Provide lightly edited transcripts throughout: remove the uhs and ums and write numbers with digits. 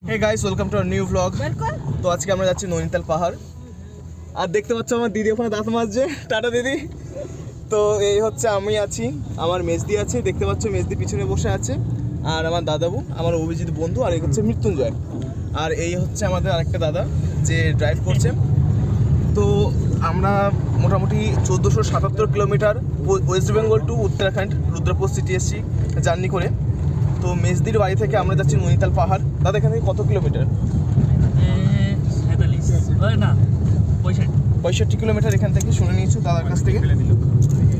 Hey guys, welcome to our new blog. তো আজকে আমরা যাচ্ছি নৈনিতাল পাহাড়। আর দেখতে পাচ্ছ আমার দিদি ওখানে দাঁত মাজছে। টাটা দিদি। তো এই হচ্ছে আমি আছি, আমার মেজদি আছে, দেখতে পাচ্ছ মেজদি পিছনে বসে আছে, আর আমার দাদাবু, আমার অভিজিৎ বন্ধু, আর এই হচ্ছে মৃত্যুঞ্জয়। আর এই হচ্ছে আমাদের আরেকটা দাদা যে ড্রাইভ করছে। তো আমরা মোটামুটি 1477 kilometre West Bengal to Uttarakhand Rudrapur city এসছি জার্নি করে। তো মেজদির বাড়ি থেকে আমরা যাচ্ছি নৈনিতাল পাহাড়। দাদা এখান থেকে কত কিলোমিটার? 65 কিলোমিটার এখান থেকে, শুনে নিয়েছো দাদার কাছ থেকে।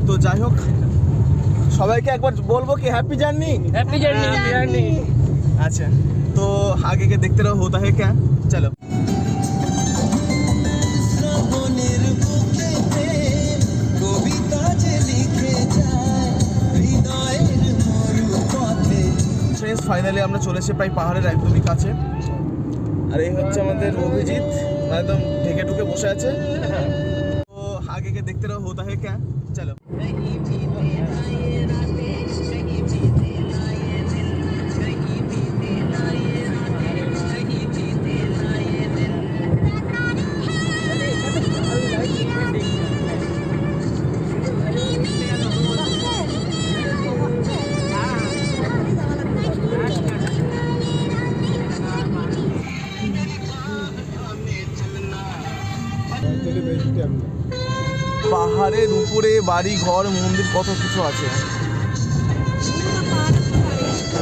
তো যাই হোক, সবাইকে একবার বলবো কি হ্যাপি জার্নি। Happy journey. আচ্ছা, তো आगे के देखते रहो होता है क्या। चलो। ফাইনালি আমরা চলে এসেছি প্রায় পাহাড়ের একদমই কাছে। আর এই হচ্ছে আমাদের অভিজিৎ, একদম ঢেকে ঢুকে বসে আছে। তো आगे के देखते रहो होता है क्या। चलो। পাহাড়ের উপরে বাড়ি ঘর মন্দির কত কিছু আছে।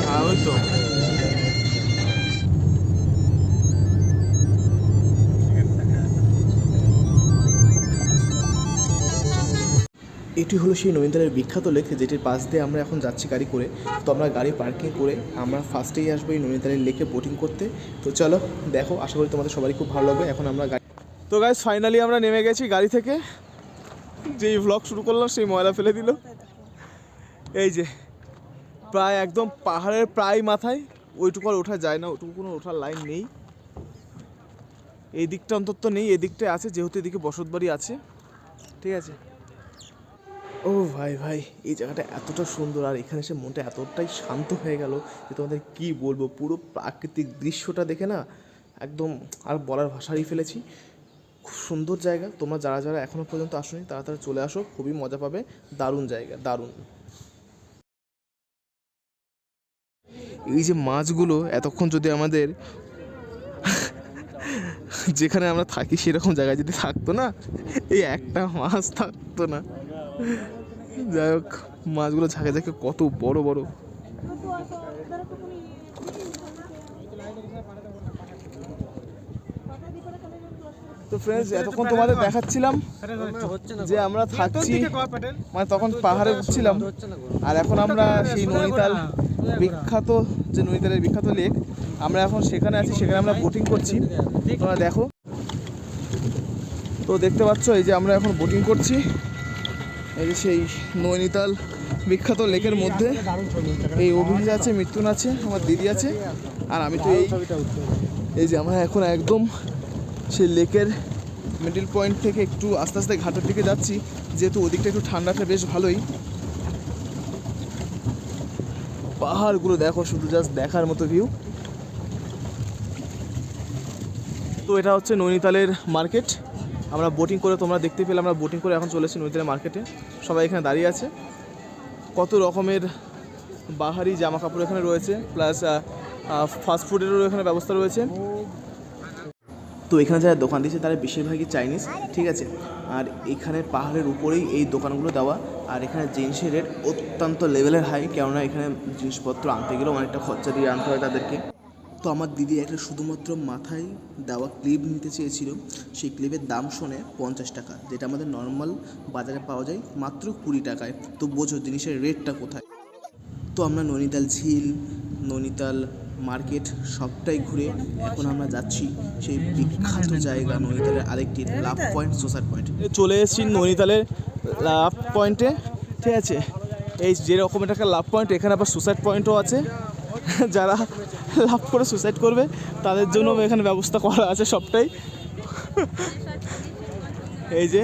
হ্যাঁ, ওই তো। এটি হলো সেই নৈনিতালের বিখ্যাত লেক, যেটির পাশ দিয়ে আমরা এখন যাচ্ছি গাড়ি করে। তো আমরা গাড়ি পার্কিং করে আমরা ফার্স্টেই আসবো এই নৈনিতালের লেকে বোটিং করতে। তো চলো দেখো, আশা করি তোমাদের সবারই খুব ভালো লাগবে। এখন আমরা গাড়ি, তো গাইস ফাইনালি আমরা নেমে গেছি গাড়ি থেকে। যেই ভ্লগ শুরু করলাম সেই ময়লা ফেলে দিল। এই যে প্রায় একদম পাহাড়ের প্রায় মাথায়, ওইটুকু আর ওঠা যায় না, ওইটুকু কোনো ওঠার লাইন নেই। এই দিকটা অন্তত নেই, এদিকটায় আছে, যেহেতু এদিকে বসতবাড়ি আছে। ঠিক আছে। ও ভাই ভাই, এই জায়গাটা এতটা সুন্দর, আর এখানে এসে মনটা এতটাই শান্ত হয়ে গেল যে তোমাদের কি বলবো। পুরো প্রাকৃতিক দৃশ্যটা দেখে না একদম আর বলার ভাষারই ফেলেছি। খুব সুন্দর জায়গা। তোমরা যারা যারা এখনও পর্যন্ত আসোনি তারা তারা চলে আসো, খুবই মজা পাবে। দারুণ জায়গা, দারুণ। এই যে মাছগুলো, এতক্ষণ যদি আমাদের যেখানে আমরা থাকি সেরকম জায়গায় যদি থাকতো না, এই একটা মাছ থাকতো না। যাই হোক, মাছগুলো ঝাঁকে ঝাঁকে কত বড় বড়। তো ফ্রেন্ডস, এতক্ষণ তোমাদের দেখাচ্ছিলাম যে আমরা থাকছি, মানে তখন পাহাড়ে উঠছিলাম, আর এখন আমরা সেই নৈনিতাল বিখ্যাত, যে নৈনিতালের বিখ্যাত লেক, আমরা এখন সেখানে আছি, সেখানে আমরা বোটিং করছি। তোমরা দেখো। তো দেখতে পাচ্ছ এই যে আমরা এখন বোটিং করছি এই যে সেই নৈনিতাল বিখ্যাত লেকের মধ্যে। এই অভিজিৎ আছে, মৃত্যুন আছে, আমার দিদি আছে, আর আমি তো এই যে আমরা এখন একদম সেই লেকের মিডল পয়েন্ট থেকে একটু আস্তে আস্তে ঘাটের দিকে যাচ্ছি, যেহেতু ওদিকটা একটু ঠান্ডাটা বেশ ভালোই। পাহাড়গুলো দেখো, শুধু জাস্ট দেখার মতো ভিউ। তো এটা হচ্ছে নৈনিতালের মার্কেট। আমরা বোটিং করে, তোমরা দেখতে পেলে আমরা বোটিং করে এখন চলেছি নৈনিতালের মার্কেটে। সবাই এখানে দাঁড়িয়ে আছে। কত রকমের বাহারি জামা কাপড় এখানে রয়েছে, প্লাস ফাস্টফুডেরও এখানে ব্যবস্থা রয়েছে। তো এখানে যারা দোকান দিচ্ছে তারা বেশিরভাগই চাইনিজ। ঠিক আছে। আর এখানে পাহাড়ের উপরেই এই দোকানগুলো দেওয়া। আর এখানে জিনিসের রেট অত্যন্ত লেভেলের হাই, কেননা এখানে জিনিসপত্র আনতে গেলেও অনেকটা খরচা দিয়ে আনতে হয় তাদেরকে। তো আমার দিদি একটা শুধুমাত্র মাথায় দেওয়া ক্লিপ নিতে চেয়েছিল। সেই ক্লিপের দাম শোনে 50 টাকা, যেটা আমাদের নর্মাল বাজারে পাওয়া যায় মাত্র 20 টাকায়। তো বোঝো জিনিসের রেটটা কোথায়। তো আমরা নৈনিতাল ঝিল, নৈনিতাল মার্কেট সবটাই ঘুরে এখন আমরা যাচ্ছি সেই বিখ্যাত জায়গা নৈনিতালের আরেকটি লাভ পয়েন্ট, সুসাইড পয়েন্ট। চলে এসেছি নৈনিতালের লাভ পয়েন্টে। ঠিক আছে। এই যেরকম একটা লাভ পয়েন্ট, এখানে আবার সুসাইড পয়েন্টও আছে। যারা লাভ করে সুসাইড করবে তাদের জন্য এখানে ব্যবস্থা করা আছে সবটাই। এই যে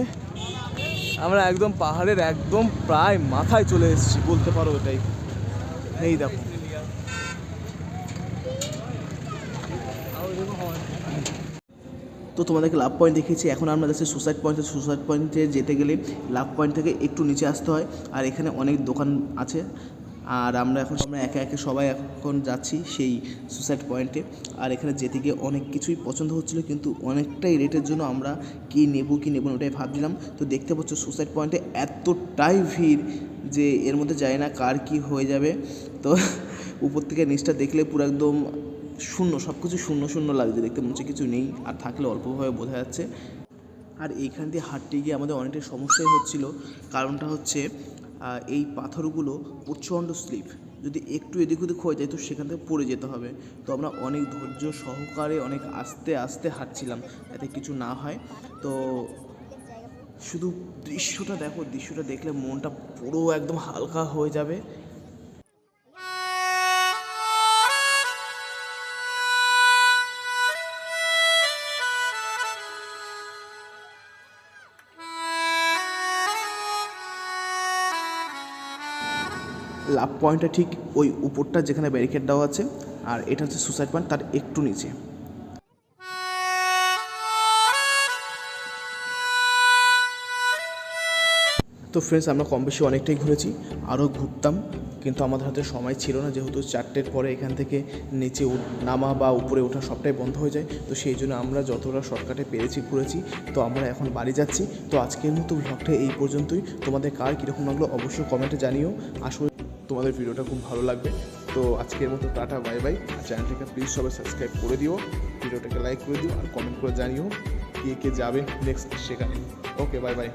আমরা একদম পাহাড়ের একদম প্রায় মাথায় চলে এসেছি বলতে পারো এটাই। এই দেখো তো তোমাদেরকে লাভ পয়েন্ট দেখিয়েছি, এখন আমরা যাচ্ছি সুসাইড পয়েন্টে। সুসাইড পয়েন্টে যেতে গেলে লাভ পয়েন্ট থেকে একটু নিচে আসতে হয়, আর এখানে অনেক দোকান আছে। আর আমরা একে একে সবাই এখন যাচ্ছি সেই সুসাইড পয়েন্টে। আর এখানে যেতে গিয়ে অনেক কিছুই পছন্দ হচ্ছিলো, কিন্তু অনেকটাই রেটের জন্য আমরা কি নেব না ওটাই ভাবছিলাম। তো দেখতে পাচ্ছ সুসাইড পয়েন্টে এতটাই ভিড় যে এর মধ্যে যায় না কার কি হয়ে যাবে। তো উপর থেকে নিচটা দেখলে পুরো একদম শূন্য, সব কিছু শূন্য শূন্য লাগছে, দেখতে মনে হচ্ছে কিছু নেই, আর থাকলে অল্পভাবে বোঝা যাচ্ছে। আর এইখান দিয়ে হাঁটতে গিয়ে আমাদের অনেকটাই সমস্যাই হচ্ছিল, কারণটা হচ্ছে এই পাথরগুলো প্রচণ্ড স্লিপ, যদি একটু এদিক ওদিক হয়ে যায় তো সেখান থেকে পড়ে যেতে হবে। তো আমরা অনেক ধৈর্য সহকারে অনেক আস্তে আস্তে হাঁটছিলাম যাতে কিছু না হয়। তো শুধু দৃশ্যটা দেখো, দৃশ্যটা দেখলে মনটা পুরো একদম হালকা হয়ে যাবে। লাভ পয়েন্টটা ঠিক ওই উপরটা যেখানে ব্যারিকেড দেওয়া আছে, আর এটা হচ্ছে সুসাইড পয়েন্ট তার একটু নিচে। তো ফ্রেন্ডস, আমরা কম বেশি অনেকটাই ঘুরেছি, আরও ঘুরতাম, কিন্তু আমাদের হাতে সময় ছিল না, যেহেতু 4টের পরে এখান থেকে নিচে নামা বা উপরে ওঠা সবটাই বন্ধ হয়ে যায়। তো সেই জন্য আমরা যতটা শর্টকাটে পেরেছি ঘুরেছি। তো আমরা এখন বাড়ি যাচ্ছি। তো আজকের মতো ব্লগটা এই পর্যন্তই। তোমাদের কার কীরকম লাগলো অবশ্যই কমেন্টে জানিও। আসলে তোমাদের ভিডিওটা খুব ভালো লাগবে। তো আজকের মতো টাটা, বাই বাই। আর চ্যানেলটাকে প্লিজ সবাই সাবস্ক্রাইব করে দিও, ভিডিওটাকে লাইক করে দিও, আর কমেন্ট করে জানিও কে কে যাবে নেক্সট সেখানে। ওকে, বাই বাই।